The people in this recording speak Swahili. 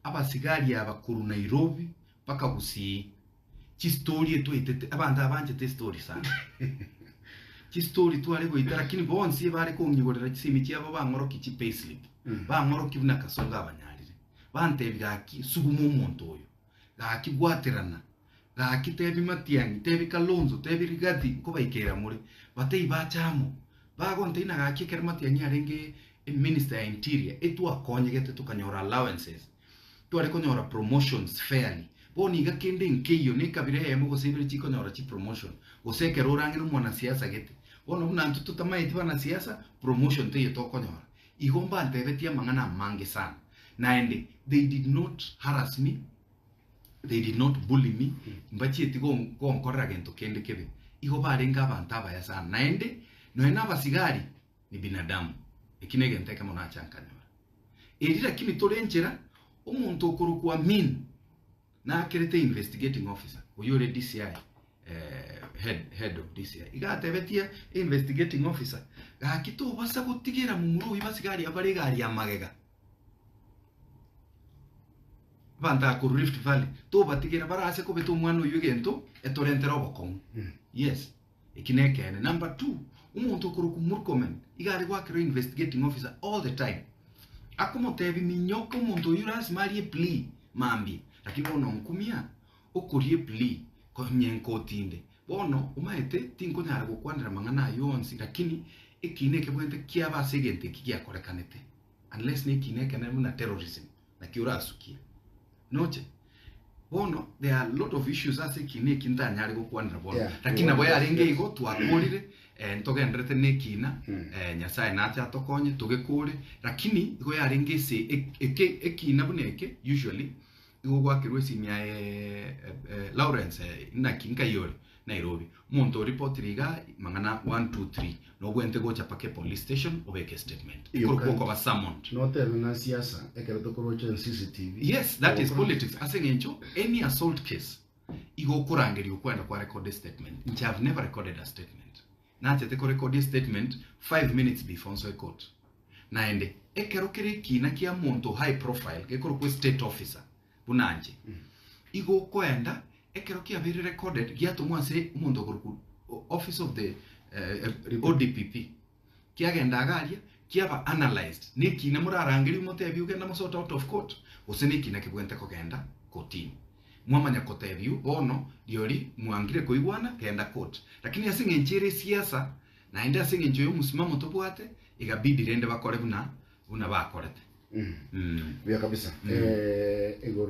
abasigari abakuru Nairobi paka Gusii chistory etu itete abantu abanje te story sana chistory tu ale goita lakini bonsi bare ko ngigorera kisimi cyabo bankoroki chi payslip bankoroki buna kasonga abanyarire bante byaki sugumu umuntu oyo gaki gwaterana gaki tebi matiangi tebi kalonzo tebi rigati ko bayikera muri batei bachamo bagonte ina gaki kermatiangi arenge minister ya interior etu akonye gete tukanyora allowances tu ale konyora promotions fairly boni gakende nkeyo ne kabire yemo go sibiri chiko nyora chi promotion oseke rorangira mwana siasa gete bono buna tutamaiti bana siasa promotion te yeto konyora igomba ntebetia mangana mange sana naende they did not harass me, they did not bully me mbachi etigo nkorra gento kende kebe igo barenga abantu abaya sana naende no ena basigari ni binadamu ekinege nteka mona chankanyora erira kimi tolenjera omuntu okuru kwa min na kerete investigating officer uyore DCI head of DCI igatebetia investigating officer gakito basa gutigera mu muru ibasigari abaregari amagega banda ku Rift Valley to batigera barase ko beto mwana uyu gento etorentera obokon yes ikinekene number 2 umuntu okuru ku Murkomen igari gwakiro investigating officer all the time akomotebi minyoko umuntu uyu rasmari Plea mambi lakini bono nkumia okurie Plea ko nyenko tinde bono umaete tinko nyara gukwandira mangana yonsi lakini ikineke bwente kiaba segente kiyakorekanete unless ne kineke na terrorism na kiurasukia noche bono there are a lot of issues ase kineke ndanyari gukwandira bono lakini abo yarenge igo twakorire ntogendrete nekina nyasaye natya tokonye tugekure lakini igo yarenge se ekina buneke usually igo gwakirwe simya Lawrence na kinka yori Nairobi monto report riga mangana 1 2 3 no gwente gocha pake police station obeke statement ko ba summon no tell na siasa ekereto ko rocha CCTV yes that is politics asengencho any assault case igo kurangeri ukwenda kwa record statement which have never recorded a statement na chete ko record a statement 5 minutes before so court naende ekero kere kina kia monto high profile ke ko state officer bunanje igo kwenda ekero kia very recorded giato mwase umuntu goruku office of the ODPP kia genda agaria kia ba analyzed nikina murarangiri mutebi ugenda musota out of court usene kina kibwente ko genda kotini mwamanya kotebi bono diori mwangire koigwana genda court lakini asingenchere siasa naende asingencho yo musimamo tobwate igabidi rende bakore buna bakorete Vya kabisa. Ego